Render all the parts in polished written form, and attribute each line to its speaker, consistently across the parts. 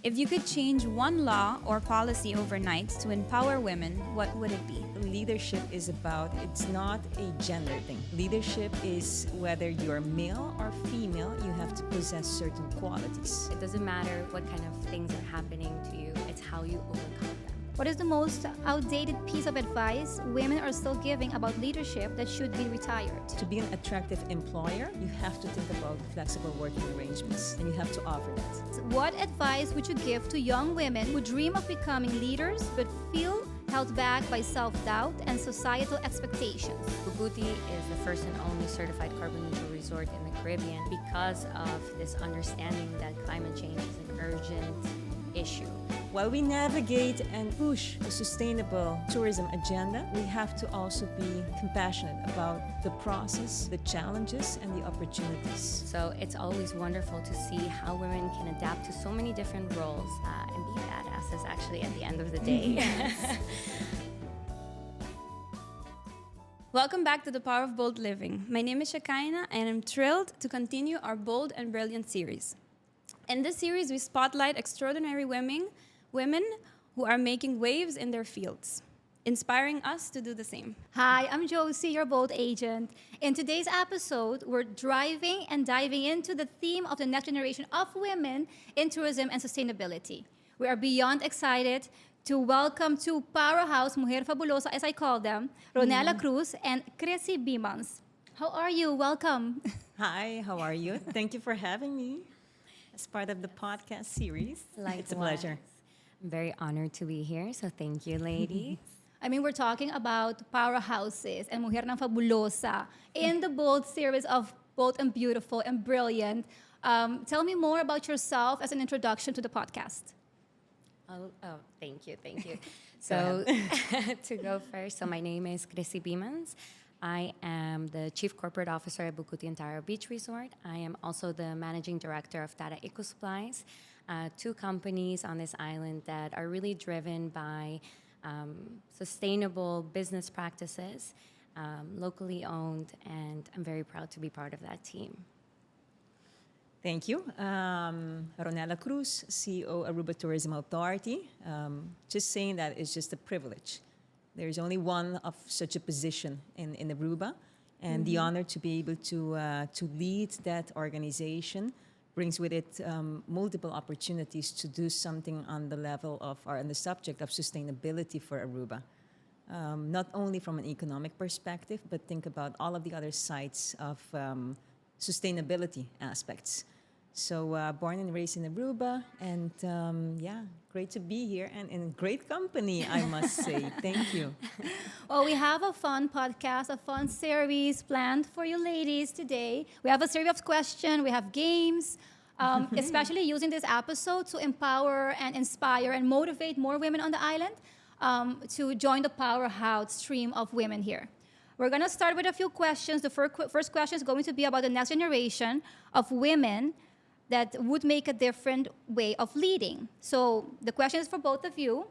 Speaker 1: If you could change one law or policy overnight to empower women, what would it be?
Speaker 2: Leadership is about, it's not a gender thing. Leadership is whether you're male or female, you have to possess certain qualities.
Speaker 3: It doesn't matter what kind of things are happening to you, it's how you overcome them.
Speaker 4: What is the most outdated piece of advice women are still giving about leadership that should be retired?
Speaker 2: To be an attractive employer, you have to think about flexible working arrangements, and you have to offer that.
Speaker 4: What advice would you give to young women who dream of becoming leaders but feel held back by self-doubt and societal expectations?
Speaker 3: Bukuti is the first and only certified carbon neutral resort in the Caribbean because of this understanding that climate change is an urgent issue.
Speaker 2: While we navigate and push the sustainable tourism agenda, we have to also be compassionate about the process, the challenges, and the opportunities.
Speaker 3: So it's always wonderful to see how women can adapt to so many different roles and be badasses actually at the end of the day.
Speaker 1: Welcome back to The Power of Bold Living. My name is Shekainah, and I'm thrilled to continue our Bold and Brilliant series. In this series, we spotlight extraordinary women who are making waves in their fields, inspiring us to do the same.
Speaker 4: Hi, I'm Josie, your Bold agent. In today's episode, we're diving into the theme of the next generation of women in tourism and sustainability. We are beyond excited to welcome two powerhouse Mujer Fabulosa, as I call them, Ronella Croes and Creci Biemans. How are you? Welcome.
Speaker 2: Hi, how are you? Thank you for having me as part of the podcast series.
Speaker 3: Likewise.
Speaker 2: It's a pleasure.
Speaker 3: I'm very honored to be here, so thank you, ladies.
Speaker 4: I mean, we're talking about powerhouses and Mujer ng Fabulosa in the Bold series of Bold and Beautiful and Brilliant. Tell me more about yourself as an introduction to the podcast.
Speaker 3: Oh, thank you. So to go first, so my name is Creci Biemans. I am the Chief Corporate Officer at Bukuti Antara Beach Resort. I am also the Managing Director of Tata Eco Supplies, two companies on this island that are really driven by sustainable business practices, locally owned, and I'm very proud to be part of that team.
Speaker 2: Thank you. Ronella Croes, CEO, Aruba Tourism Authority. Just saying that is just a privilege. There's only one of such a position in Aruba, and the honor to be able to lead that organization brings with it multiple opportunities to do something on the level of, or on the subject of sustainability for Aruba. Not only from an economic perspective, but think about all of the other sides of sustainability aspects. So born and raised in Aruba, and great to be here and in great company, I must say. Thank you.
Speaker 4: Well, we have a fun podcast, a fun series planned for you ladies today. We have a series of questions, we have games, especially using this episode to empower and inspire and motivate more women on the island to join the powerhouse stream of women here. We're going to start with a few questions. The first question is going to be about the next generation of women that would make a different way of leading. So the question is for both of you.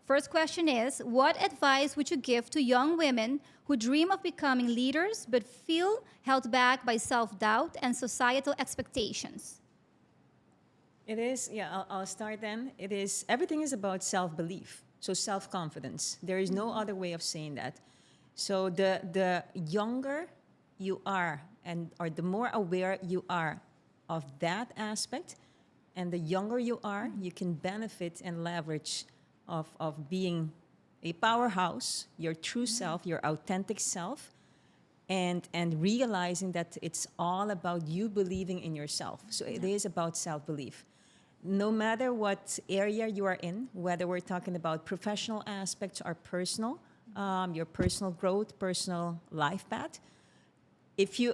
Speaker 4: First question is, what advice would you give to young women who dream of becoming leaders but feel held back by self-doubt and societal expectations?
Speaker 2: It is, I'll start then. It is, everything is about self-belief, so self-confidence. There is no other way of saying that. So the younger you are, or the more aware you are of that aspect, and the younger you are, you can benefit and leverage of being a powerhouse, your true self, your authentic self, and realizing that it's all about you believing in yourself. So it is about self-belief. No matter what area you are in, whether we're talking about professional aspects or personal, your personal growth, personal life path,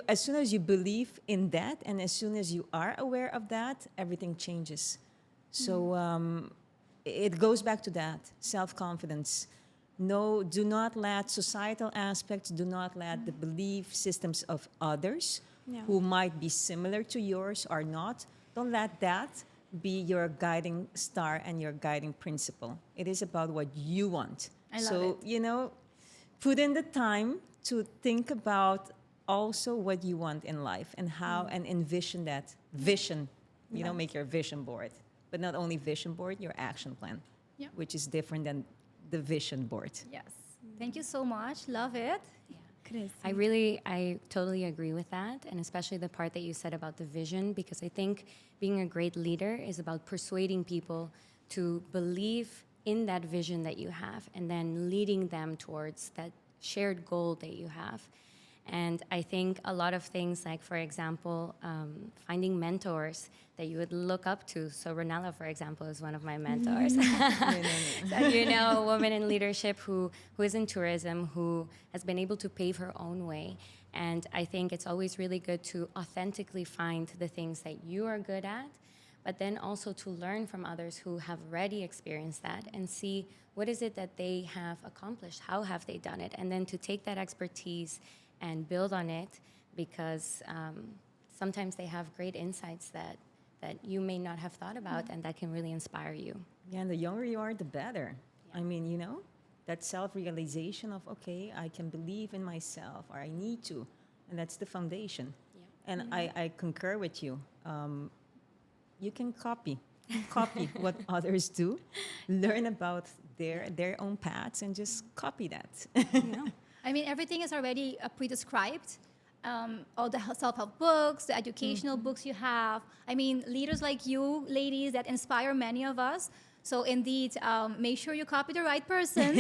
Speaker 2: as soon as you believe in that, and as soon as you are aware of that, everything changes. So it goes back to that, self-confidence. No, do not let societal aspects, do not let the belief systems of others who might be similar to yours or not, don't let that be your guiding star and your guiding principle. It is about what you want.
Speaker 4: I love it.
Speaker 2: Put in the time to think about also what you want in life and how, and envision that vision. Make your vision board. But not only vision board, your action plan,
Speaker 4: Yeah.
Speaker 2: which is different than the vision board.
Speaker 4: Yes. Thank you so much. Love it.
Speaker 3: I totally agree with that, and especially the part that you said about the vision, because I think being a great leader is about persuading people to believe in that vision that you have and then leading them towards that shared goal that you have. And I think a lot of things, like, for example, finding mentors that you would look up to. So Ronella, for example, is one of my mentors. So, a woman in leadership who is in tourism, who has been able to pave her own way. And I think it's always really good to authentically find the things that you are good at, but then also to learn from others who have already experienced that and see what is it that they have accomplished, how have they done it, and then to take that expertise and build on it, because sometimes they have great insights that you may not have thought about, and that can really inspire you.
Speaker 2: Yeah, and the younger you are, the better. I mean, that self-realization of, okay, I can believe in myself, or I need to, and that's the foundation.
Speaker 3: Yeah.
Speaker 2: And I concur with you. You can copy what others do, learn about their own paths, and just copy that.
Speaker 4: I mean, everything is already pre-described. All the self-help books, the educational books you have. I mean, leaders like you, ladies, that inspire many of us. So indeed, make sure you copy the right person.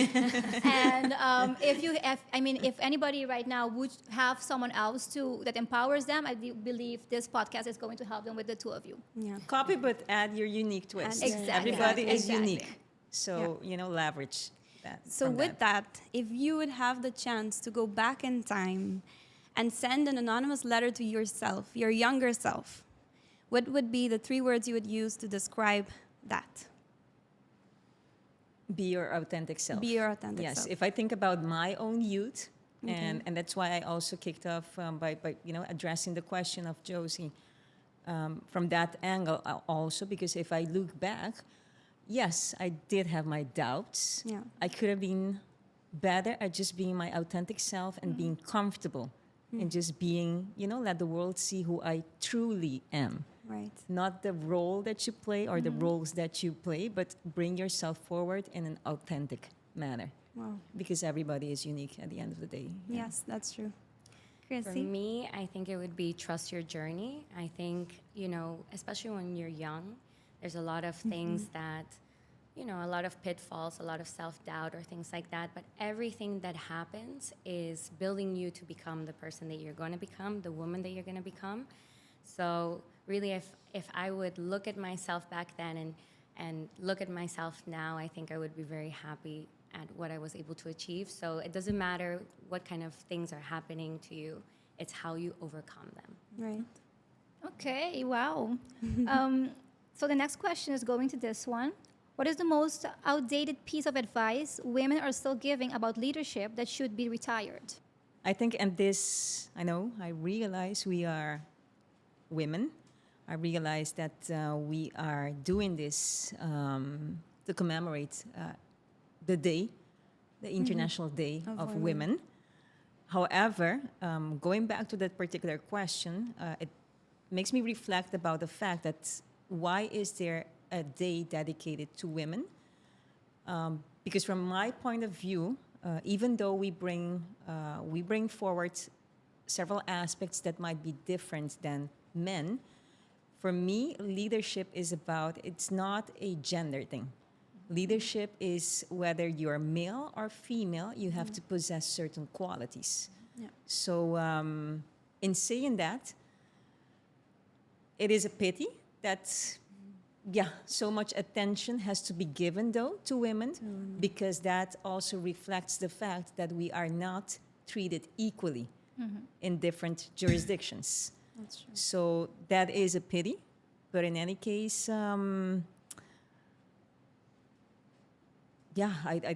Speaker 4: And if anybody right now would have someone else that empowers them, I believe this podcast is going to help them with the two of you.
Speaker 1: Yeah.
Speaker 2: Copy, but add your unique twist.
Speaker 4: Exactly.
Speaker 2: Everybody is
Speaker 4: Exactly.
Speaker 2: unique. So, leverage that.
Speaker 1: So
Speaker 2: from
Speaker 1: with that, if you would have the chance to go back in time and send an anonymous letter to yourself, your younger self, what would be the 3 words you would use to describe that?
Speaker 2: Be your authentic self.
Speaker 1: Be your authentic
Speaker 2: yes,
Speaker 1: self.
Speaker 2: if I think about my own youth, and that's why I also kicked off by addressing the question of Josie from that angle also, because if I look back, yes, I did have my doubts.
Speaker 1: Yeah.
Speaker 2: I could have been better at just being my authentic self and being comfortable and just being, let the world see who I truly am.
Speaker 1: Right.
Speaker 2: Not the role that you play or the roles that you play, but bring yourself forward in an authentic manner.
Speaker 1: Wow.
Speaker 2: Because everybody is unique at the end of the day. Yeah.
Speaker 1: Yes, that's true.
Speaker 3: For
Speaker 1: Creci?
Speaker 3: me, I think it would be trust your journey. I think, especially when you're young, there's a lot of things that, a lot of pitfalls, a lot of self-doubt or things like that. But everything that happens is building you to become the person that you're going to become, the woman that you're going to become. So really, if I would look at myself back then and look at myself now, I think I would be very happy at what I was able to achieve. So it doesn't matter what kind of things are happening to you. It's how you overcome them.
Speaker 1: Right.
Speaker 4: Okay, wow. So the next question is going to this one. What is the most outdated piece of advice women are still giving about leadership that should be retired?
Speaker 2: I think, and this, I realize we are women. I realize that we are doing this to commemorate the day, the International Day of Women. However, going back to that particular question, it makes me reflect about the fact that why is there a day dedicated to women? Because from my point of view, even though we bring forward several aspects that might be different than men, for me, leadership is it's not a gender thing. Leadership is whether you're male or female, you have to possess certain qualities.
Speaker 1: Yeah.
Speaker 2: So in saying that, it is a pity that, so much attention has to be given, though, to women, because that also reflects the fact that we are not treated equally in different jurisdictions.
Speaker 1: That's true.
Speaker 2: So that is a pity. But in any case, I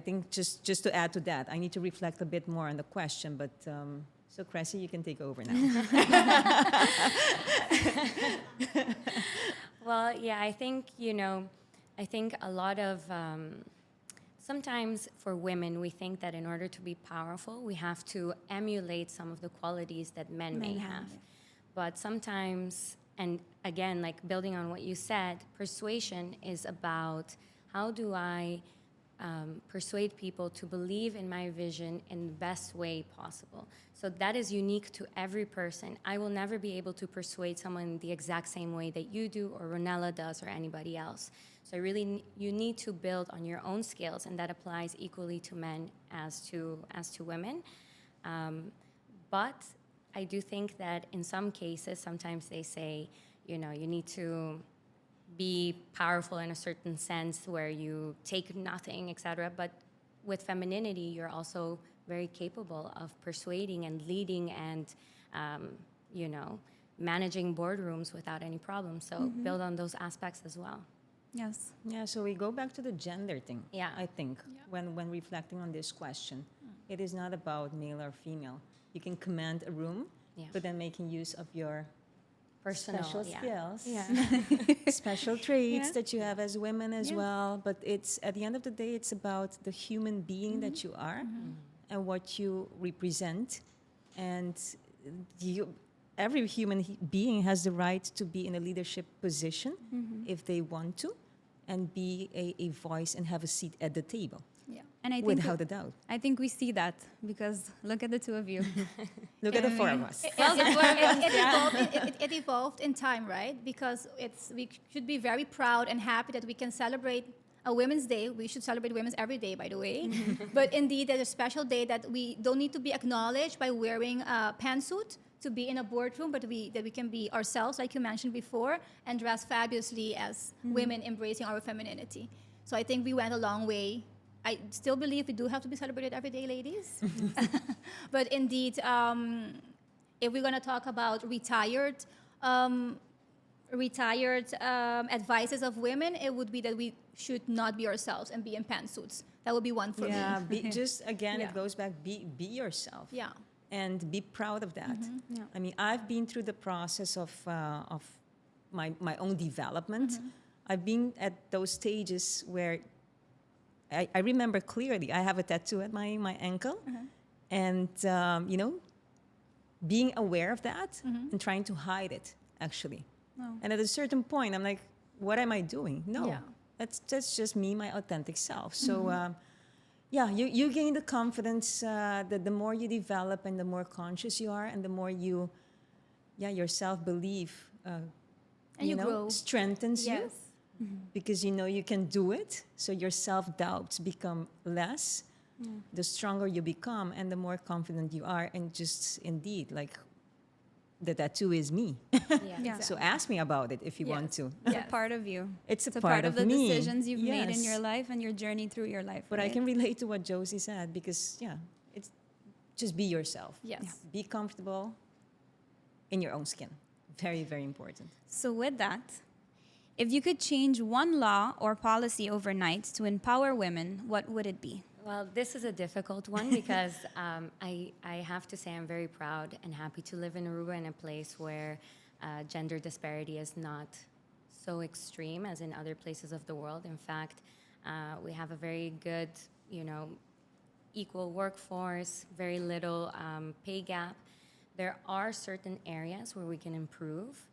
Speaker 2: think just to add to that, I need to reflect a bit more on the question. But so Creci, you can take over now.
Speaker 3: Well, yeah, I think, I think a lot of, sometimes for women, we think that in order to be powerful, we have to emulate some of the qualities that men may have.
Speaker 1: Yeah.
Speaker 3: But sometimes, And again, like building on what you said, persuasion is about how do I persuade people to believe in my vision in the best way possible. So that is unique to every person. I will never be able to persuade someone the exact same way that you do or Ronella does or anybody else. So really, you need to build on your own skills, and that applies equally to men as to women. But I do think that in some cases, sometimes they say, you need to be powerful in a certain sense where you take nothing, etc. But with femininity, you're also very capable of persuading and leading and, managing boardrooms without any problem. So build on those aspects as well.
Speaker 1: Yes.
Speaker 2: Yeah, so we go back to the gender thing,
Speaker 3: Yeah.
Speaker 2: I think, when reflecting on this question. It is not about male or female. You can command a room, but then making use of your
Speaker 3: Personal,
Speaker 2: special skills, special traits that you have as women as well. But it's at the end of the day, it's about the human being that you are and what you represent. And every human being has the right to be in a leadership position if they want to, and be a voice and have a seat at the table.
Speaker 1: Yeah. And I think
Speaker 2: Without a doubt.
Speaker 1: I think we see that because look at the two of you.
Speaker 2: Look at the four of us.
Speaker 4: It evolved in time, right? Because we should be very proud and happy that we can celebrate a Women's Day. We should celebrate women's every day, by the way. But indeed, there's a special day that we don't need to be acknowledged by wearing a pantsuit to be in a boardroom, but that we can be ourselves, like you mentioned before, and dress fabulously as women embracing our femininity. So I think we went a long way. I still believe we do have to be celebrated every day, ladies. But indeed, if we're going to talk about retired advices of women, it would be that we should not be ourselves and be in pantsuits. That would be one for me.
Speaker 2: Yeah, it goes back, be yourself.
Speaker 4: Yeah.
Speaker 2: And be proud of that.
Speaker 1: Yeah.
Speaker 2: I mean, I've been through the process of my own development. I've been at those stages where I remember clearly, I have a tattoo at my ankle. And, being aware of that and trying to hide it, actually.
Speaker 1: Oh.
Speaker 2: And at a certain point, I'm like, what am I doing? No,
Speaker 4: Yeah.
Speaker 2: that's just me, my authentic self. So, you gain the confidence that the more you develop and the more conscious you are and the more your self-belief,
Speaker 4: And you grow.
Speaker 2: strengthens you.
Speaker 4: Yes.
Speaker 2: Because you can do it, so your self-doubts become less. The stronger you become and the more confident you are, and just indeed, like, the tattoo is me.
Speaker 1: Yeah.
Speaker 2: So ask me about it if you want to.
Speaker 1: It's a part of you.
Speaker 2: It's a
Speaker 1: It's a
Speaker 2: part
Speaker 1: of
Speaker 2: of
Speaker 1: the
Speaker 2: me.
Speaker 1: decisions you've made in
Speaker 2: Yes.
Speaker 1: your life and your journey through your life.
Speaker 2: But I
Speaker 1: right?
Speaker 2: can relate to what Josie said, because it's just be yourself.
Speaker 4: Yes.
Speaker 2: Be comfortable in your own skin. Very, very important.
Speaker 1: So with that, if you could change one law or policy overnight to empower women, what would it be?
Speaker 3: Well, this is a difficult one because I have to say I'm very proud and happy to live in Aruba, in a place where gender disparity is not so extreme as in other places of the world. In fact, we have a very good, equal workforce, very little pay gap. There are certain areas where we can improve,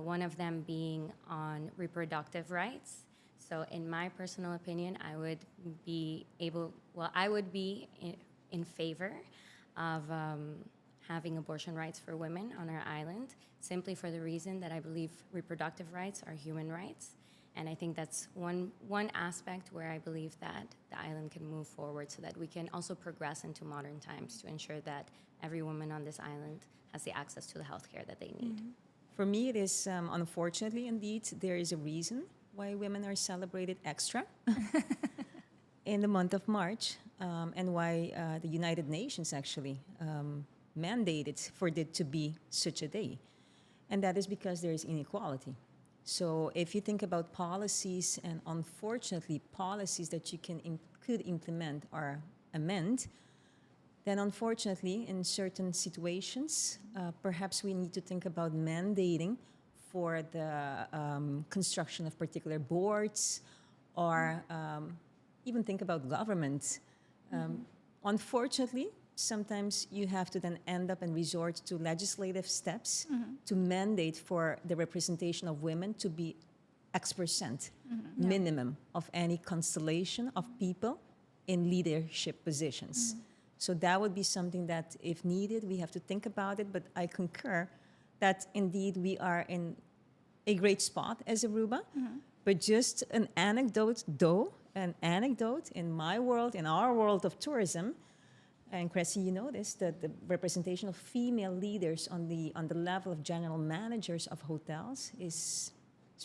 Speaker 3: one of them being on reproductive rights. So in my personal opinion, I would be in favor of having abortion rights for women on our island, simply for the reason that I believe reproductive rights are human rights. And I think that's one aspect where I believe that the island can move forward, so that we can also progress into modern times to ensure that every woman on this island has the access to the healthcare that they need.
Speaker 2: For me, it is, unfortunately, indeed, there is a reason why women are celebrated extra in the month of March, and why the United Nations actually mandated for it to be such a day. And that is because there is inequality. So if you think about policies, and unfortunately policies that you could implement or amend, then unfortunately in certain situations, perhaps we need to think about mandating for the construction of particular boards, or even think about government. Unfortunately, sometimes you have to then end up and resort to legislative steps to mandate for the representation of women to be X% minimum of any constellation of people in leadership positions. So that would be something that, if needed, we have to think about it. But I concur that indeed we are in a great spot as Aruba. But just an anecdote, in my world, in our world of tourism, and Creci, you know this, that the representation of female leaders on the level of general managers of hotels is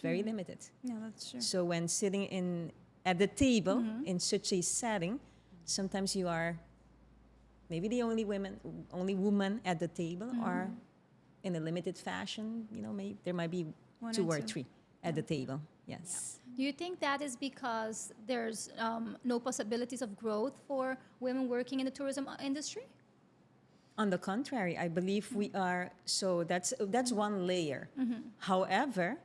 Speaker 2: very limited.
Speaker 1: Yeah, that's true.
Speaker 2: So when sitting at the table in such a setting, sometimes you are maybe the only woman at the table, or in a limited fashion, maybe there might be two or three at the table. Yes.
Speaker 4: Do you think that is because there's no possibilities of growth for women working in the tourism industry?
Speaker 2: On the contrary, I believe we are. So that's one layer. However,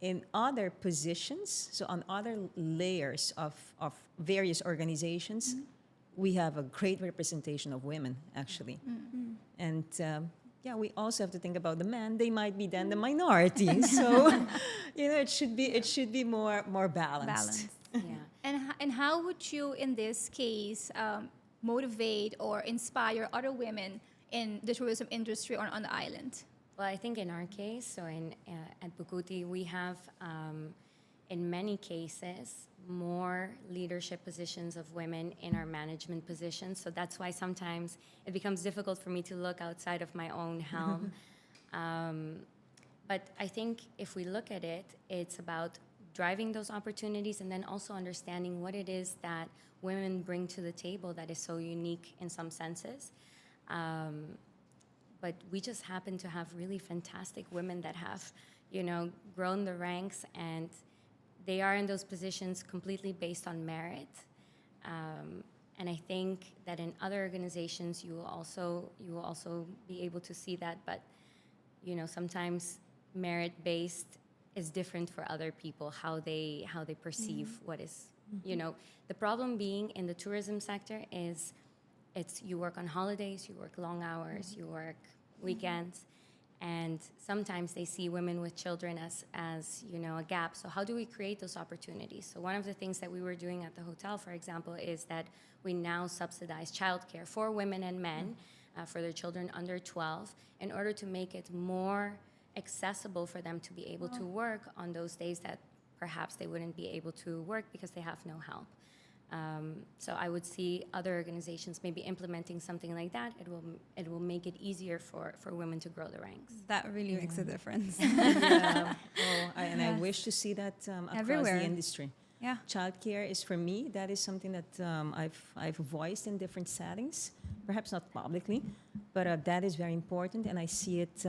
Speaker 2: in other positions, so on other layers of various organizations, we have a great representation of women, actually. And we also have to think about the men. They might be then the minority. So, it should be more balanced.
Speaker 3: Yeah.
Speaker 4: And how would you, in this case, motivate or inspire other women in the tourism industry or on the island?
Speaker 3: Well, I think in our case, so at Bukuti, we have, in many cases, more leadership positions of women in our management positions. So that's why sometimes it becomes difficult for me to look outside of my own helm. But I think if we look at it, it's about driving those opportunities and then also understanding what it is that women bring to the table that is so unique in some senses. But we just happen to have really fantastic women that have, grown the ranks, and they are in those positions completely based on merit. And I think that in other organizations, you will also be able to see that. But, sometimes merit-based is different for other people, how they perceive what is, The problem being in the tourism sector is you work on holidays, you work long hours, you work weekends, and sometimes they see women with children as a gap. So how do we create those opportunities? So one of the things that we were doing at the hotel, for example, is that we now subsidize childcare for women and men for their children under 12 in order to make it more accessible for them to be able to work on those days that perhaps they wouldn't be able to work because they have no help. So I would see other organizations maybe implementing something like that. It will make it easier for women to grow the ranks.
Speaker 1: That really makes a difference.
Speaker 2: I wish to see that across
Speaker 1: Everywhere.
Speaker 2: the industry.
Speaker 1: Yeah.
Speaker 2: Childcare is, for me, that is something that I've voiced in different settings, perhaps not publicly, but that is very important, and I see it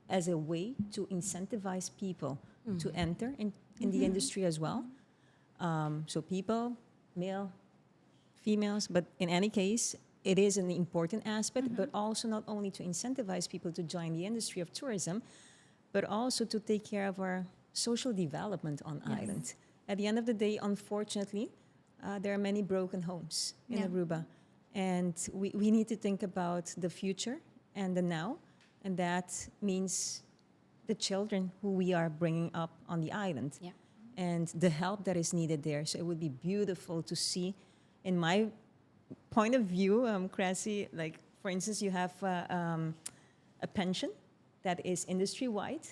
Speaker 2: as a way to incentivize people to enter in the industry as well. So people, male, females, but in any case, it is an important aspect, but also not only to incentivize people to join the industry of tourism, but also to take care of our social development on island. At the end of the day, unfortunately, there are many broken homes in Aruba, and we need to think about the future and the now, and that means the children who we are bringing up on the island.
Speaker 3: Yeah.
Speaker 2: And the help that is needed there. So it would be beautiful to see, in my point of view, Creci, like, for instance, you have a pension that is industry-wide,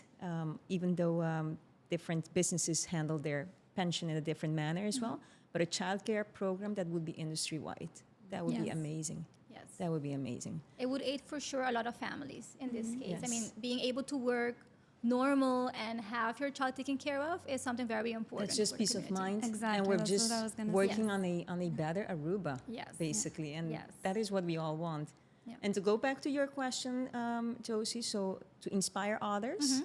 Speaker 2: even though different businesses handle their pension in a different manner as well, but a childcare program that would be industry-wide. That would be amazing.
Speaker 4: Yes.
Speaker 2: That would be amazing.
Speaker 4: It would aid for sure a lot of families in this case.
Speaker 2: Yes.
Speaker 4: I mean, being able to work normal and have your child taken care of is something very important.
Speaker 2: It's just
Speaker 4: for the
Speaker 2: peace of
Speaker 4: community.
Speaker 2: mind.
Speaker 1: Exactly,
Speaker 2: And we're
Speaker 1: that's
Speaker 2: just
Speaker 1: what I was gonna say.
Speaker 2: working on a better Aruba,
Speaker 4: Yes.
Speaker 2: basically. And
Speaker 4: Yes.
Speaker 2: that is what we all want.
Speaker 4: Yeah.
Speaker 2: And to go back to your question, Josie, so to inspire others,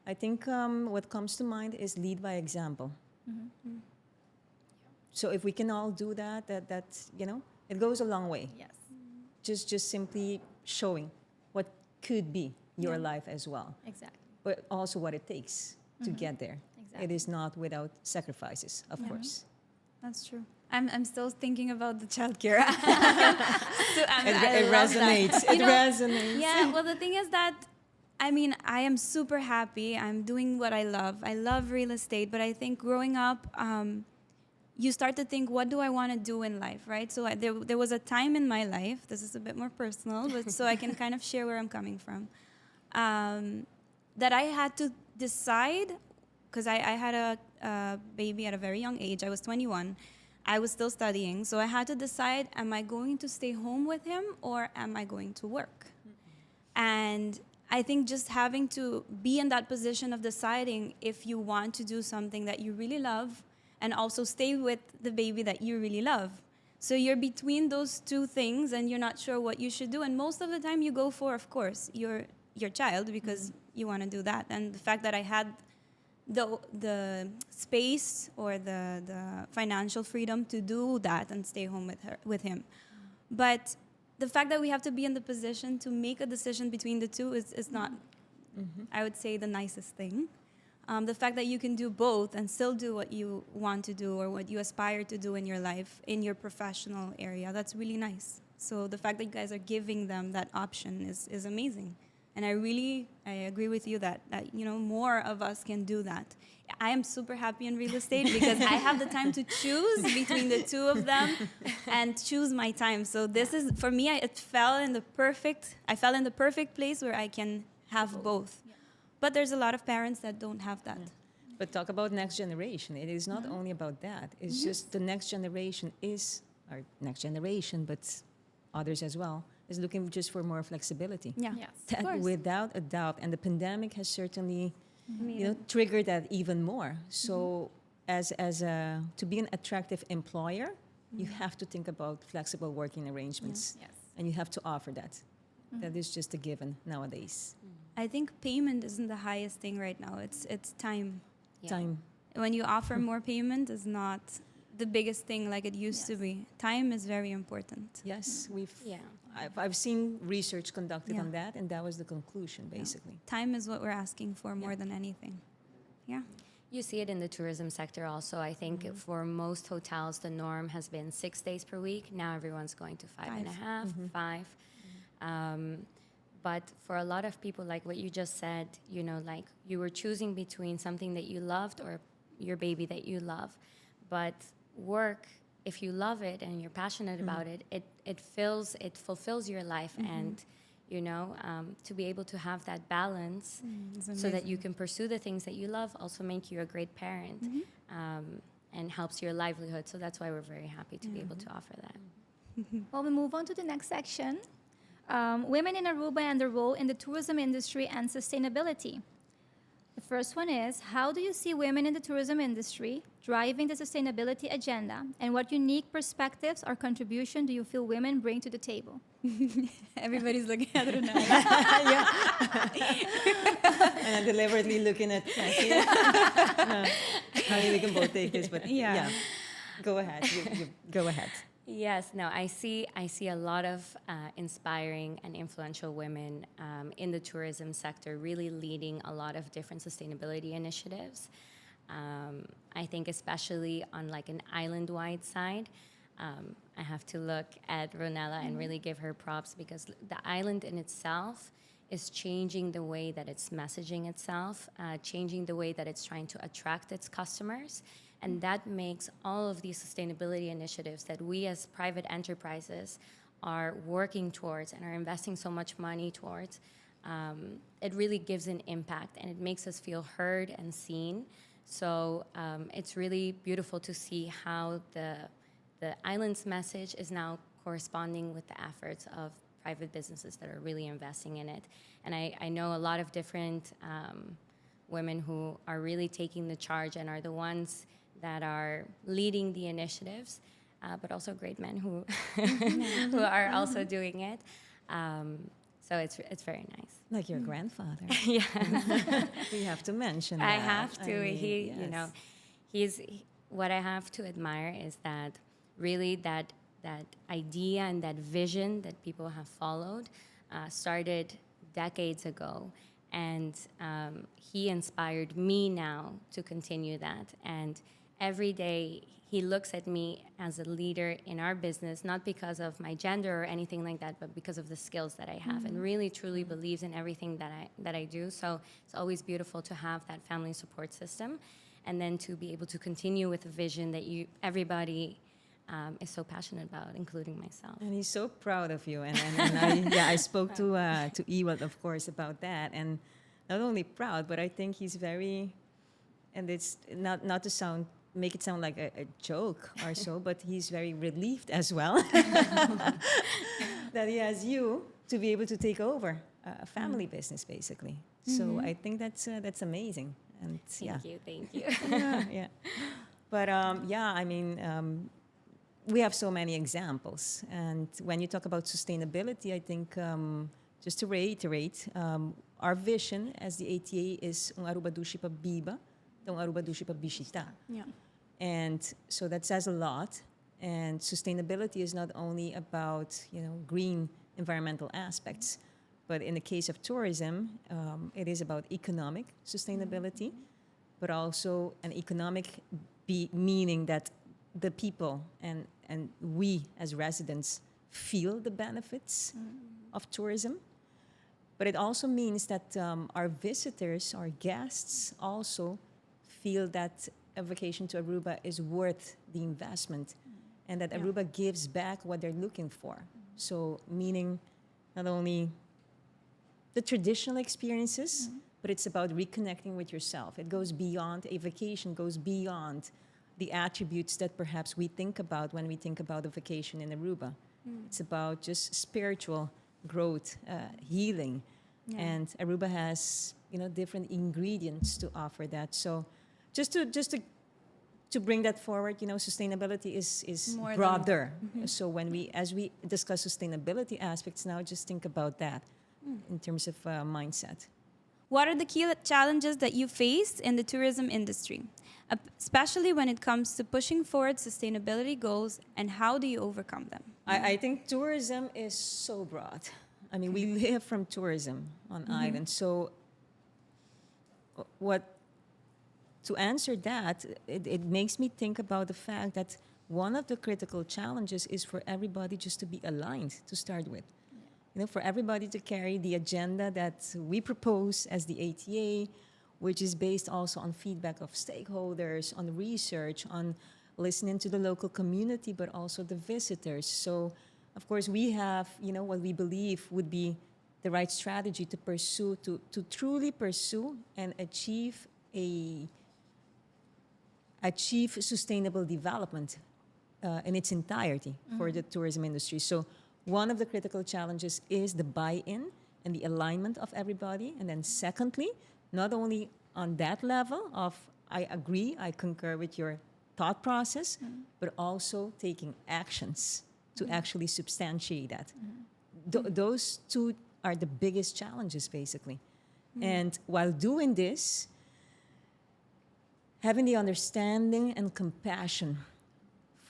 Speaker 2: I think what comes to mind is lead by example. So if we can all do that, that's, it goes a long way.
Speaker 4: Yes.
Speaker 2: Just simply showing what could be your life as well.
Speaker 4: Exactly.
Speaker 2: But also what it takes to get there.
Speaker 4: Exactly.
Speaker 2: It is not without sacrifices, of course.
Speaker 1: That's true. I'm still thinking about the childcare.
Speaker 2: It resonates. It resonates.
Speaker 1: Yeah, well, the thing is that, I mean, I am super happy. I'm doing what I love. I love real estate, but I think growing up, you start to think, what do I want to do in life, right? So there was a time in my life, this is a bit more personal, but so I can kind of share where I'm coming from, that I had to decide, because I had a baby at a very young age. I was 21. I was still studying, so I had to decide, am I going to stay home with him or am I going to work? And I think just having to be in that position of deciding if you want to do something that you really love and also stay with the baby that you really love. So you're between those two things and you're not sure what you should do. And most of the time you go for, of course, your child, because you want to do that. And the fact that I had the space or the financial freedom to do that and stay home with him. But the fact that we have to be in the position to make a decision between the two is not, I would say, the nicest thing. The fact that you can do both and still do what you want to do or what you aspire to do in your life, in your professional area, that's really nice. So the fact that you guys are giving them that option is amazing. And I agree with you that more of us can do that. I am super happy in real estate because I have the time to choose between the two of them and choose my time. So this is, for me, I fell in the perfect place where I can have both. But there's a lot of parents that don't have that.
Speaker 2: But talk about next generation. It is not only about that. It's just the next generation our next generation, but others as well, is looking just for more flexibility.
Speaker 1: Yeah.
Speaker 4: Yes.
Speaker 2: That without a doubt. And the pandemic has certainly triggered that even more. So to be an attractive employer, you have to think about flexible working arrangements.
Speaker 4: Yes.
Speaker 2: And you have to offer that. That is just a given nowadays.
Speaker 1: I think payment isn't the highest thing right now. It's time.
Speaker 3: Yeah.
Speaker 2: Time.
Speaker 1: When you offer more payment is not the biggest thing like it used to be. Time is very important.
Speaker 2: Yes,
Speaker 3: Yeah.
Speaker 2: I've seen research conducted
Speaker 1: Yeah.
Speaker 2: on that, and that was the conclusion, basically.
Speaker 1: Time is what we're asking for more than anything. Yeah.
Speaker 3: You see it in the tourism sector also. I think for most hotels, the norm has been 6 days per week. Now everyone's going to 5.5, 5. But for a lot of people, like what you just said, like you were choosing between something that you loved or your baby that you love. But work, if you love it and you're passionate about it, it fulfills your life. And, to be able to have that balance so that you can pursue the things that you love also make you a great parent and helps your livelihood. So that's why we're very happy to be able to offer that.
Speaker 4: Well, we move on to the next section. Women in Aruba and their role in the tourism industry and sustainability. The first one is, how do you see women in the tourism industry driving the sustainability agenda, and what unique perspectives or contribution do you feel women bring to the table?
Speaker 1: Everybody's looking at Ronella.
Speaker 2: And I'm deliberately looking at Creci. I mean, we can both take this, but yeah. Go ahead. You go ahead.
Speaker 3: Yes, no, I see a lot of inspiring and influential women in the tourism sector, really leading a lot of different sustainability initiatives. I think especially on like an island-wide side, I have to look at Ronella and really give her props, because the island in itself is changing the way that it's messaging itself, changing the way that it's trying to attract its customers. And that makes all of these sustainability initiatives that we as private enterprises are working towards and are investing so much money towards, it really gives an impact and it makes us feel heard and seen. So it's really beautiful to see how the island's message is now corresponding with the efforts of private businesses that are really investing in it. And I know a lot of different women who are really taking the charge and are the ones that are leading the initiatives, but also great men who who are also doing it. So it's very nice.
Speaker 2: Like your grandfather.
Speaker 3: Yeah,
Speaker 2: We have to mention that.
Speaker 3: I have to.
Speaker 2: I mean, yes.
Speaker 3: He's what I have to admire is that really that idea and that vision that people have followed started decades ago. And he inspired me now to continue that. And every day he looks at me as a leader in our business, not because of my gender or anything like that, but because of the skills that I have, and really truly believes in everything that I do. So it's always beautiful to have that family support system, and then to be able to continue with a vision that everybody is so passionate about, including myself.
Speaker 2: And he's so proud of you. And I spoke to Ewald, of course, about that. And not only proud, but I think he's very, and it's not to make it sound like a joke or so, but he's very relieved as well that he has you to be able to take over a family business, basically. So I think that's amazing. And
Speaker 3: Thank you.
Speaker 2: yeah. But I mean, we have so many examples. And when you talk about sustainability, I think, just to reiterate, our vision as the ATA is ang aruba dushi pa biba, ang aruba dushi pa bishita.
Speaker 4: Yeah.
Speaker 2: And so that says a lot. And sustainability is not only about, green environmental aspects, but in the case of tourism, it is about economic sustainability, but also an economic meaning that the people and we as residents feel the benefits of tourism. But it also means that our visitors, our guests, also feel that a vacation to Aruba is worth the investment, and that Aruba gives back what they're looking for. So meaning not only the traditional experiences, but it's about reconnecting with yourself. It goes beyond, a vacation goes beyond the attributes that perhaps we think about when we think about a vacation in Aruba. It's about just spiritual growth, healing.
Speaker 4: Yeah.
Speaker 2: And Aruba has, different ingredients to offer that. So just to bring that forward, sustainability is
Speaker 1: More than-
Speaker 2: broader. So as we discuss sustainability aspects now, just think about that in terms of mindset.
Speaker 1: What are the key challenges that you face in the tourism industry, especially when it comes to pushing forward sustainability goals, and how do you overcome them?
Speaker 2: I think tourism is so broad. I mean, we live from tourism on islands. So to answer that, it makes me think about the fact that one of the critical challenges is for everybody just to be aligned to start with. For everybody to carry the agenda that we propose as the ATA, which is based also on feedback of stakeholders, on research, on listening to the local community, but also the visitors. So, of course, we have, what we believe would be the right strategy to pursue, to truly pursue and achieve sustainable development in its entirety for the tourism industry. So one of the critical challenges is the buy-in and the alignment of everybody. And then secondly, not only on that level of I agree, I concur with your thought process, but also taking actions to actually substantiate that. Those two are the biggest challenges, basically. And while doing this, having the understanding and compassion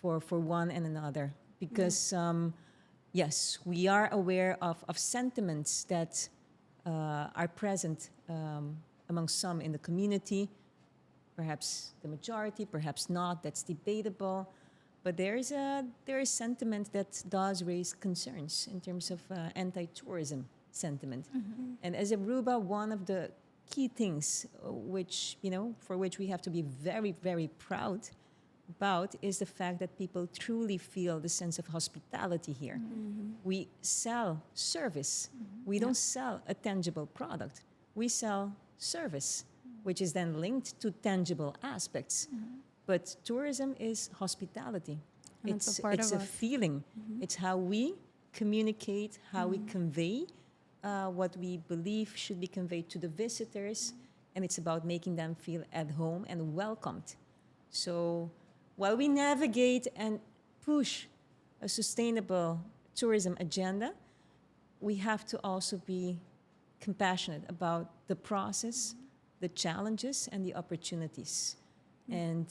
Speaker 2: for one and another. Because, yes, we are aware of sentiments that are present among some in the community, perhaps the majority, perhaps not, that's debatable. But there is sentiment that does raise concerns in terms of anti-tourism sentiment. And as Aruba, one of the key things for which we have to be very, very proud about is the fact that people truly feel the sense of hospitality here. We sell service. We don't sell a tangible product. We sell service, which is then linked to tangible aspects. But tourism is hospitality.
Speaker 1: And
Speaker 2: It's
Speaker 1: it's a part of
Speaker 2: a
Speaker 1: us.
Speaker 2: feeling. It's how we communicate, how we convey what we believe should be conveyed to the visitors, and it's about making them feel at home and welcomed. So while we navigate and push a sustainable tourism agenda, we have to also be compassionate about the process, the challenges, and the opportunities. And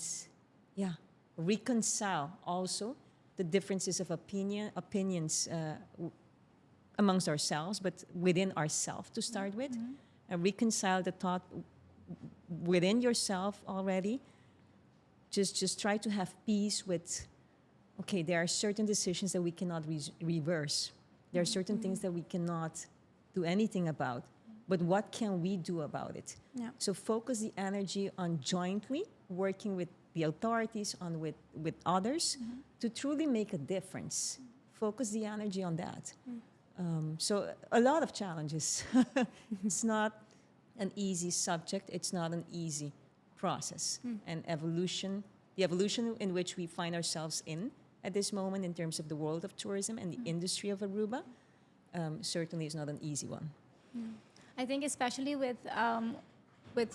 Speaker 2: reconcile also the differences of opinions amongst ourselves, but within ourselves to start with, and reconcile the thought within yourself already, just try to have peace with, okay, there are certain decisions that we cannot reverse. There are certain things that we cannot do anything about. But what can we do about it?
Speaker 1: Yeah.
Speaker 2: So focus the energy on jointly working with the authorities, with others, to truly make a difference. Focus the energy on that. So a lot of challenges. It's not an easy subject. It's not an easy process. And the evolution in which we find ourselves in at this moment in terms of the world of tourism and the industry of Aruba, certainly is not an easy one.
Speaker 4: I think especially with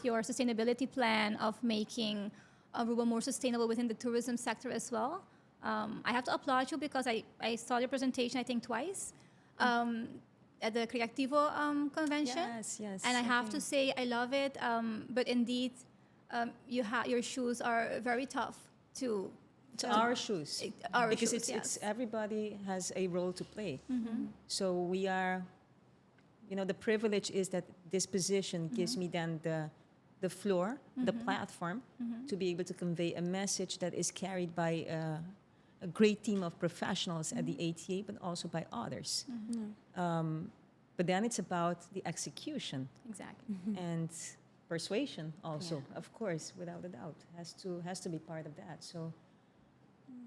Speaker 4: your sustainability plan of making Aruba more sustainable within the tourism sector as well. I have to applaud you because I saw your presentation, I think, twice at the Creativo convention.
Speaker 2: Yes.
Speaker 4: And I have to say, I love it. But indeed, your shoes are very tough to...
Speaker 2: It's our shoes. Because
Speaker 4: shoes,
Speaker 2: it's everybody has a role to play. So we are, the privilege is that this position gives me then the floor, the platform, to be able to convey a message that is carried by a great team of professionals at the ATA, but also by others. But then it's about the execution.
Speaker 4: Exactly.
Speaker 2: And persuasion also, of course, without a doubt, has to be part of that. So,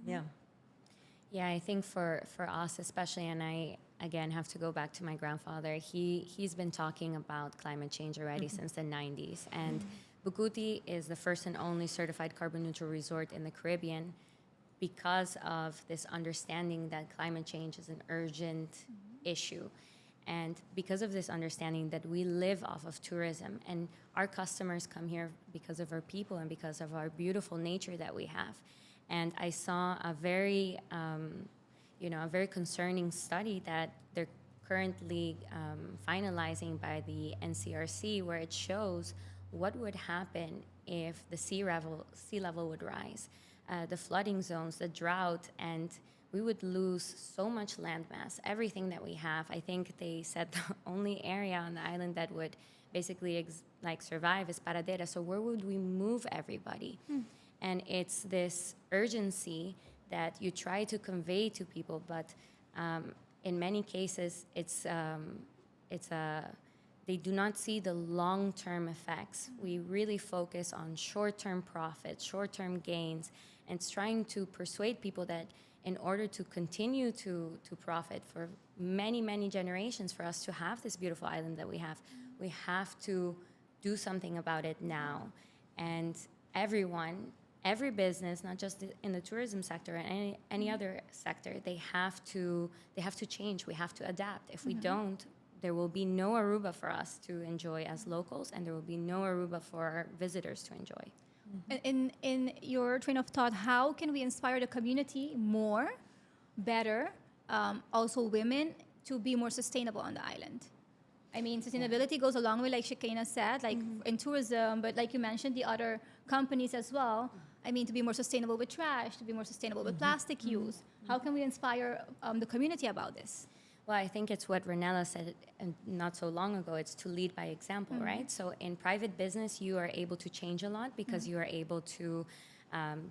Speaker 2: yeah.
Speaker 3: Yeah, I think for us especially, and I again have to go back to my grandfather, he's been talking about climate change already since the 90s. And Bucuti is the first and only certified carbon neutral resort in the Caribbean because of this understanding that climate change is an urgent issue. And because of this understanding that we live off of tourism and our customers come here because of our people and because of our beautiful nature that we have. And I saw a very, a very concerning study that they're currently finalizing by the NCRC, where it shows what would happen if the sea level would rise, the flooding zones, the drought, and we would lose so much land mass, everything that we have. I think they said the only area on the island that would basically survive is Paradera. So where would we move everybody? And it's this urgency that you try to convey to people, but in many cases, they do not see the long-term effects. We really focus on short-term profits, short-term gains, and it's trying to persuade people that in order to continue to profit for many, many generations, for us to have this beautiful island that we have to do something about it now. And every business, not just in the tourism sector and any other sector, they have to change. We have to adapt. If we don't, there will be no Aruba for us to enjoy as locals, and there will be no Aruba for our visitors to enjoy.
Speaker 4: In your train of thought, how can we inspire the community more, better, also women, to be more sustainable on the island? I mean, sustainability goes a long way, like Shekainah said, like in tourism, but like you mentioned, the other companies as well. I mean, to be more sustainable with trash, to be more sustainable with plastic use. How can we inspire the community about this?
Speaker 3: Well, I think it's what Ronella said not so long ago. It's to lead by example, right? So in private business, you are able to change a lot because you are able to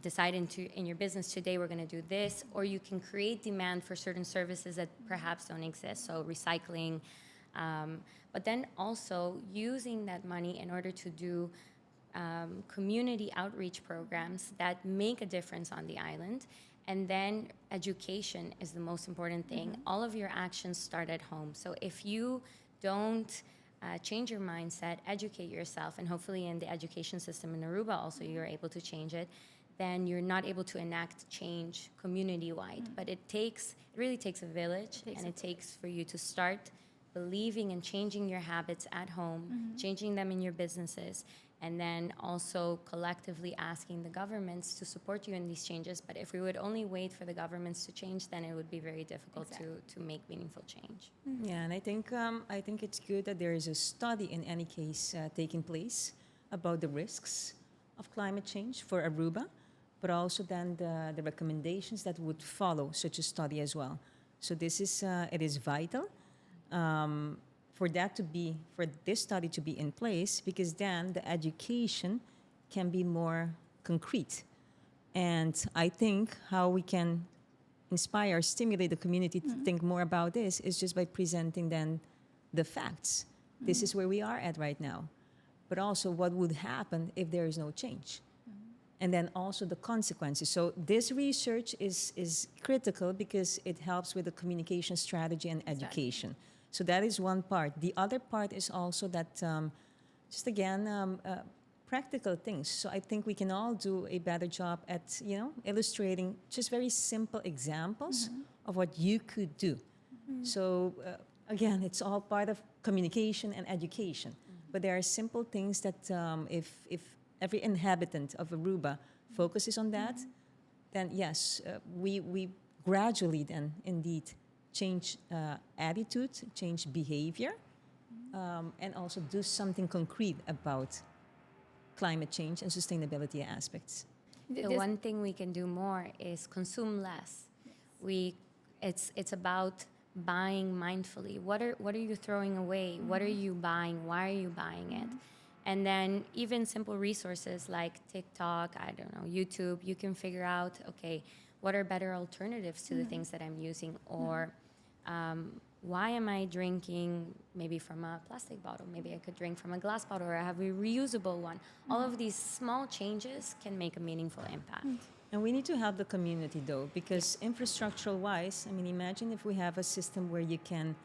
Speaker 3: decide in your business, today we're going to do this, or you can create demand for certain services that perhaps don't exist. So recycling, but then also using that money in order to do community outreach programs that make a difference on the island. And then education is the most important thing. All of your actions start at home. So if you don't change your mindset, educate yourself, and hopefully in the education system in Aruba also you're able to change it, then you're not able to enact change community-wide. But it really takes a village, and it takes for you to start believing and changing your habits at home, changing them in your businesses, and then also collectively asking the governments to support you in these changes. But if we would only wait for the governments to change, then it would be very difficult to make meaningful change.
Speaker 2: Yeah, and I think it's good that there is a study in any case taking place about the risks of climate change for Aruba, but also then the recommendations that would follow such a study as well. So this is it is vital. For this study to be in place, because then the education can be more concrete. And I think how we can inspire, stimulate the community to think more about this is just by presenting then the facts. This is where we are at right now. But also what would happen if there is no change. And then also the consequences. So this research is critical because it helps with the communication strategy and education. So that is one part. The other part is also that, just again, practical things. So I think we can all do a better job at, illustrating just very simple examples of what you could do. So again, it's all part of communication and education. But there are simple things that if every inhabitant of Aruba focuses on that, then yes, we gradually then indeed change attitude, change behavior, and also do something concrete about climate change and sustainability aspects.
Speaker 3: The one thing we can do more is consume less. It's about buying mindfully. What are you throwing away? What are you buying? Why are you buying it? And then even simple resources like TikTok, I don't know, YouTube, you can figure out, okay, what are better alternatives to the things that I'm using? Or why am I drinking maybe from a plastic bottle? Maybe I could drink from a glass bottle, or I have a reusable one. All of these small changes can make a meaningful impact.
Speaker 2: And we need to help the community though, because infrastructural wise, I mean, imagine if we have a system where you can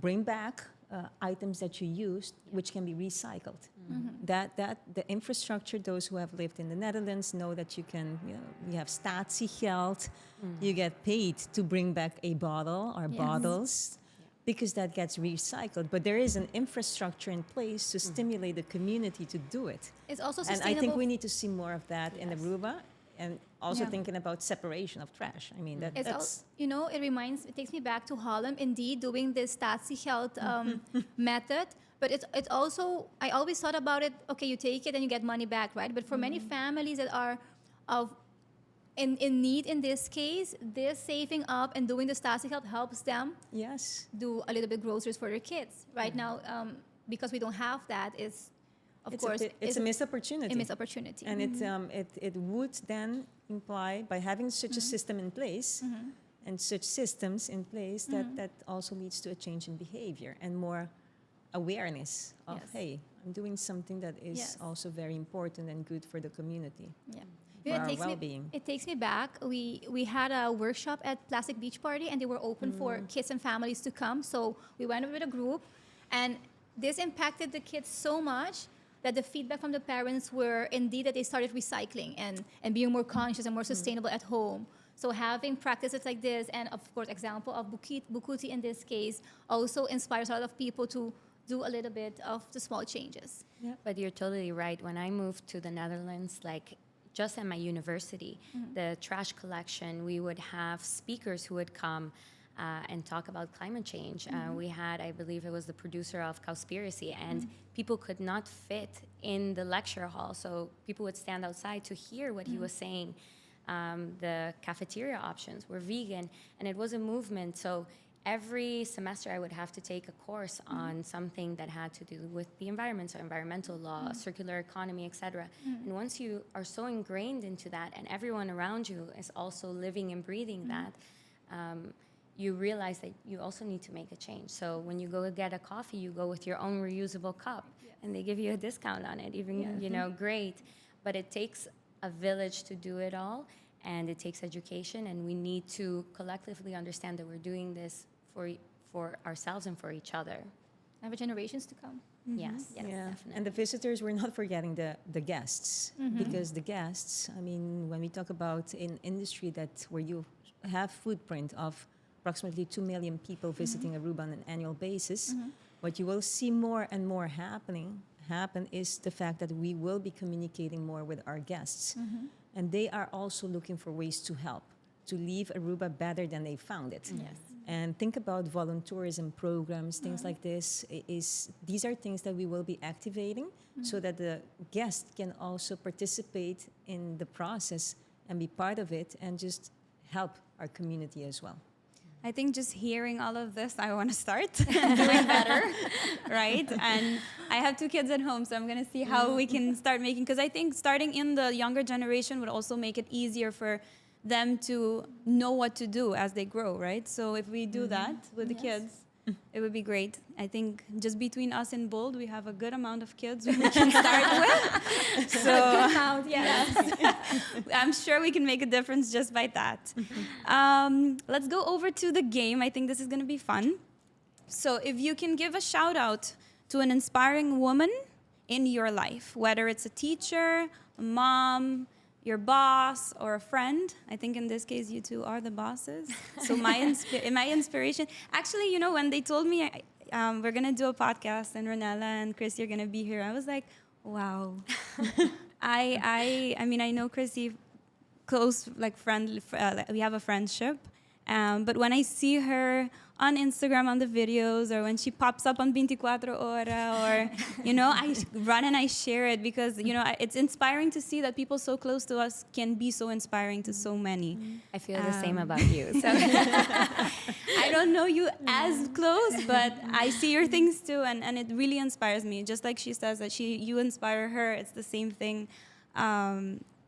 Speaker 2: bring back items that you used, which can be recycled. That the infrastructure, those who have lived in the Netherlands know that you can, you have statiegeld, you get paid to bring back a bottle or bottles, because that gets recycled. But there is an infrastructure in place to stimulate the community to do it.
Speaker 4: It's also
Speaker 2: And
Speaker 4: sustainable.
Speaker 2: I think we need to see more of that in Aruba, and also thinking about separation of trash. I mean, that's...
Speaker 4: It takes me back to Holland, indeed, doing this statiegeld method. But it's also, I always thought about it, okay, you take it and you get money back, right? But for many families that are in need in this case, they're saving up and doing the statiegeld helps them do a little bit groceries for their kids. Right now, because we don't have that, it's
Speaker 2: a missed opportunity.
Speaker 4: A missed opportunity.
Speaker 2: And it would then imply, by having such a system in place and such systems in place, that also leads to a change in behavior and more awareness of, hey, I'm doing something that is also very important and good for the community. For our well-being.
Speaker 4: It takes me back. We had a workshop at Plastic Beach Party, and they were open for kids and families to come. So we went with a group, and this impacted the kids so much that the feedback from the parents were indeed that they started recycling and being more conscious and more sustainable at home. So having practices like this, and of course, example of Bukuti in this case, also inspires a lot of people to do a little bit of the small changes.
Speaker 3: Yeah. But you're totally right. When I moved to the Netherlands, like just at my university, the trash collection, we would have speakers who would come and talk about climate change. We had, I believe it was the producer of Cowspiracy, and people could not fit in the lecture hall, so people would stand outside to hear what he was saying. The cafeteria options were vegan, and it was a movement. So every semester I would have to take a course on something that had to do with the environment, so environmental law, circular economy, etc. And once you are so ingrained into that, and everyone around you is also living and breathing that, you realize that you also need to make a change. So when you go get a coffee, you go with your own reusable cup, and they give you a discount on it, even, great. But it takes a village to do it all, and it takes education, and we need to collectively understand that we're doing this for ourselves and for each other.
Speaker 4: And for generations to come.
Speaker 3: Yes, definitely.
Speaker 2: And the visitors, we're not forgetting the guests, because the guests, I mean, when we talk about an industry where you have footprint of approximately 2 million people visiting Aruba on an annual basis, what you will see more and more happen is the fact that we will be communicating more with our guests. And they are also looking for ways to help, to leave Aruba better than they found it.
Speaker 3: Yes.
Speaker 2: And think about volunteerism programs, things like this. These are things that we will be activating so that the guest can also participate in the process and be part of it and just help our community as well.
Speaker 1: I think just hearing all of this, I want to start doing better, right? And I have 2 kids at home, so I'm going to see how we can start making, because I think starting in the younger generation would also make it easier for them to know what to do as they grow, right? So if we do that with the kids, it would be great. I think just between us and Bold, we have a good amount of kids we can start with. So I'm sure we can make a difference just by that. Let's go over to the game. I think this is going to be fun. So if you can give a shout out to an inspiring woman in your life, whether it's a teacher, a mom, your boss, or a friend. I think in this case, you 2 are the bosses. So my inspiration, actually, you know, when they told me we're going to do a podcast and Ronella and Creci are going to be here, I was like, wow. I mean, I know Creci close, like friend, we have a friendship. But when I see her on Instagram on the videos, or when she pops up on 24 Hora, or, you know, I run and I share it, because, you know, it's inspiring to see that people so close to us can be so inspiring to so many.
Speaker 3: I feel the same about you. So
Speaker 1: I don't know you as close, but I see your things too, and it really inspires me. Just like she says that you inspire her, it's the same thing.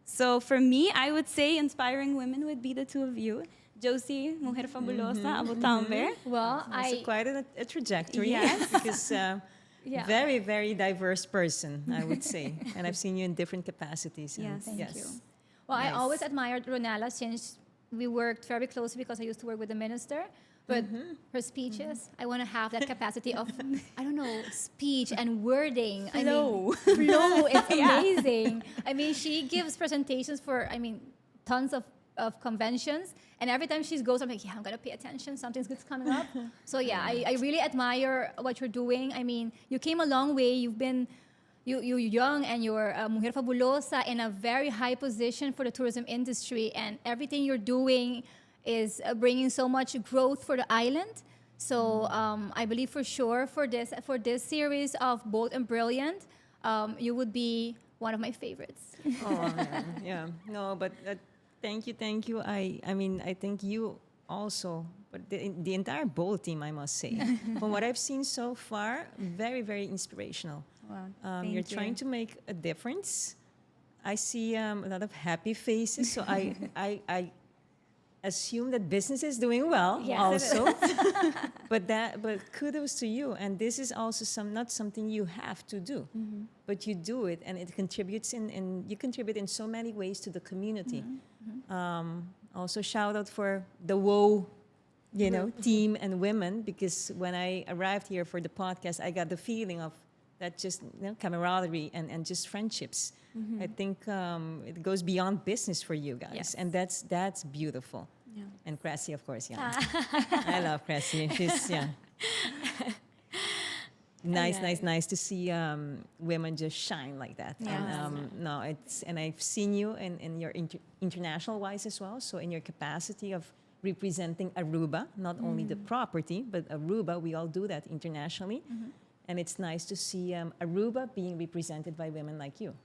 Speaker 1: So for me, I would say inspiring women would be the 2 of you. Josie, Mujer Fabulosa, Abotambe.
Speaker 4: Well,
Speaker 2: It's quite a trajectory.
Speaker 1: Yes.
Speaker 2: Because very, very diverse person, I would say. And I've seen you in different capacities.
Speaker 1: Yes.
Speaker 2: And
Speaker 1: Thank you.
Speaker 4: Well,
Speaker 2: Nice.
Speaker 4: I always admired Ronella since we worked very closely, because I used to work with the minister. But her speeches, I want to have that capacity of, I don't know, speech and wording.
Speaker 1: Flow.
Speaker 4: Flow is amazing. I mean, she gives presentations for, tons of conventions. And every time she goes, I'm like, yeah, I'm going to pay attention. Something's good's coming up. So, yeah, I really admire what you're doing. I mean, you came a long way. You've been... You're young, and you're a Mujer Fabulosa in a very high position for the tourism industry, and everything you're doing is bringing so much growth for the island. So I believe for sure for this series of Bold and Brilliant, you would be one of my favorites.
Speaker 2: Oh, man. Yeah. No, but thank you. I mean, I think you also, but the entire Bold team, I must say, from what I've seen so far, very, very inspirational.
Speaker 1: Wow,
Speaker 2: You're trying to make a difference. I see a lot of happy faces, so I assume that business is doing well.
Speaker 4: Yes,
Speaker 2: also. but kudos to you. And this is also not something you have to do, but you do it, and it contributes you contribute in so many ways to the community. Also, shout out for the WOW, team and women, because when I arrived here for the podcast, I got the feeling of that just camaraderie and just friendships. I think it goes beyond business for you guys,
Speaker 1: Yes.
Speaker 2: and that's beautiful.
Speaker 1: Yeah.
Speaker 2: And Creci, of course, yeah. I love Creci. She's nice to see women just shine like that.
Speaker 1: Yes.
Speaker 2: And I've seen you in your international wise as well. So in your capacity of representing Aruba, not only the property, but Aruba, we all do that internationally. And it's nice to see Aruba being represented by women like you,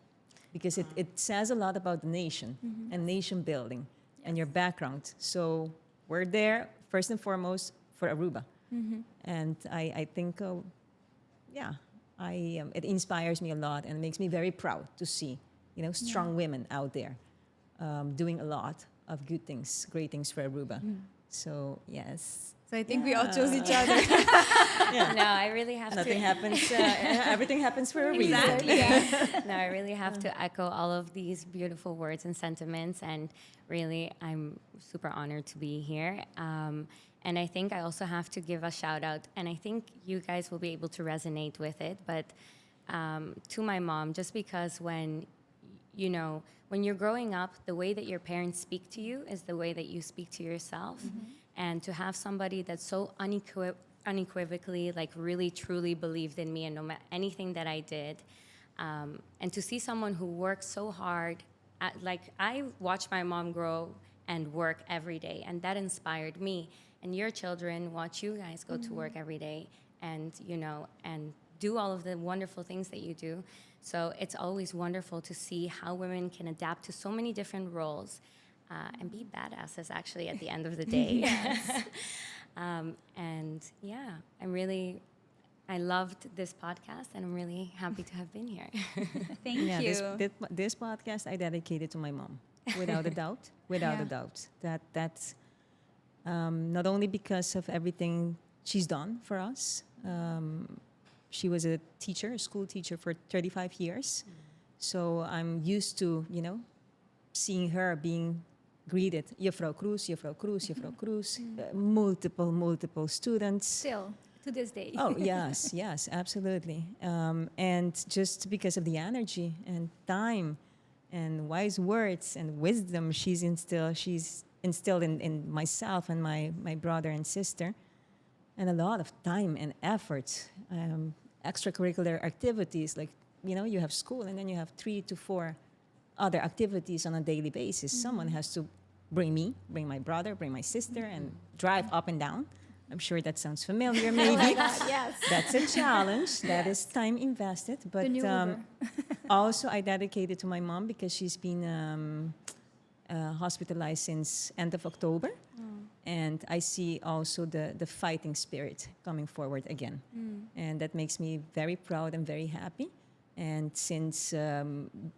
Speaker 2: because it says a lot about the nation and nation building and your background. So we're there, first and foremost, for Aruba. And I think, it inspires me a lot and makes me very proud to see, strong women out there doing a lot of good things, great things for Aruba. So, yes.
Speaker 1: So I think we all chose each other.
Speaker 3: No, I really have
Speaker 2: Nothing
Speaker 3: to.
Speaker 2: happens, everything happens for a reason.
Speaker 1: Exactly.
Speaker 3: No, I really have to echo all of these beautiful words and sentiments, and really, I'm super honored to be here. And I think I also have to give a shout out, and I think you guys will be able to resonate with it, but to my mom, just because when you're growing up, the way that your parents speak to you is the way that you speak to yourself. And to have somebody that's so unequivocally, like really truly believed in me and no matter anything that I did, and to see someone who works so hard, I watched my mom grow and work every day, and that inspired me. And your children watch you guys go to work every day, and and do all of the wonderful things that you do. So it's always wonderful to see how women can adapt to so many different roles. And be badasses, actually, at the end of the day. And yeah, I loved this podcast, and I'm really happy to have been here.
Speaker 1: Thank
Speaker 2: Yeah,
Speaker 1: you.
Speaker 2: this podcast I dedicated to my mom, without a doubt. Without
Speaker 1: Yeah.
Speaker 2: a doubt. That's not only because of everything she's done for us. She was a teacher, a school teacher for 35 years. So I'm used to, seeing her being greeted, Juffrouw Croes, Juffrouw Croes, Juffrouw Croes, multiple students.
Speaker 4: Still, to this day.
Speaker 2: Oh, yes, absolutely. And just because of the energy and time and wise words and wisdom she's instilled in myself and my brother and sister, and a lot of time and effort, extracurricular activities, like, you have school and then you have 3 to 4 other activities on a daily basis. Someone has to bring my brother, bring my sister, and drive up and down. I'm sure that sounds familiar, maybe.
Speaker 4: Oh my God, yes.
Speaker 2: That's a challenge. That is time invested. But
Speaker 4: The new Uber.
Speaker 2: also, I dedicated to my mom because she's been hospitalized since end of October. And I see also the fighting spirit coming forward again. And that makes me very proud and very happy. And since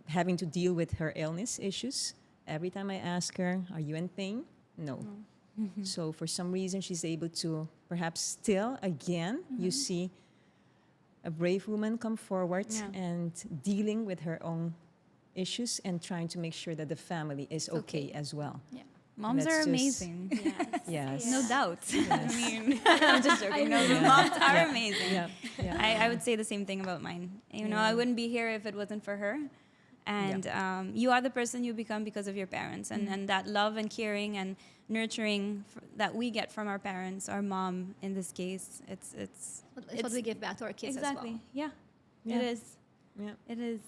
Speaker 2: having to deal with her illness issues, every time I ask her, are you in pain? No. So for some reason, she's able to perhaps still, again, you see a brave woman come forward and dealing with her own issues and trying to make sure that the family is okay as well.
Speaker 4: Yeah.
Speaker 1: Moms
Speaker 2: That's
Speaker 1: are
Speaker 2: just-
Speaker 1: amazing.
Speaker 2: Yes.
Speaker 1: No doubt.
Speaker 2: Yes.
Speaker 1: I mean, I'm just joking. No,
Speaker 2: Yeah.
Speaker 1: moms are
Speaker 2: Yeah.
Speaker 1: amazing.
Speaker 2: Yeah.
Speaker 1: I would say the same thing about mine. I wouldn't be here if it wasn't for her. And you are the person you become because of your parents. And that love and caring and nurturing that we get from our parents, our mom in this case, it's
Speaker 4: It's what we give back to our kids
Speaker 1: exactly.
Speaker 4: as well.
Speaker 1: Yeah,
Speaker 2: Yeah.
Speaker 1: it is.
Speaker 2: Yeah.
Speaker 1: It is.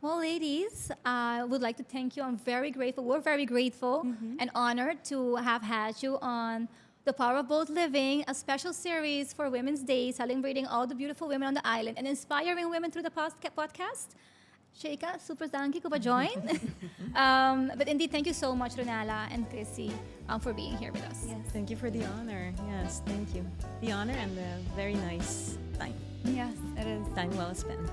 Speaker 4: Well, ladies, I would like to thank you. I'm very grateful. We're very grateful and honored to have had you on The Power of Bold Living, a special series for Women's Day, celebrating all the beautiful women on the island and inspiring women through the podcast. Sheikha, super thank you for join. But indeed, thank you so much, Ronella and Creci, for being here with us.
Speaker 1: Yes.
Speaker 2: Thank you for the honor. Yes, thank you. The honor and the very nice time.
Speaker 1: Yes, it is.
Speaker 2: Time well spent.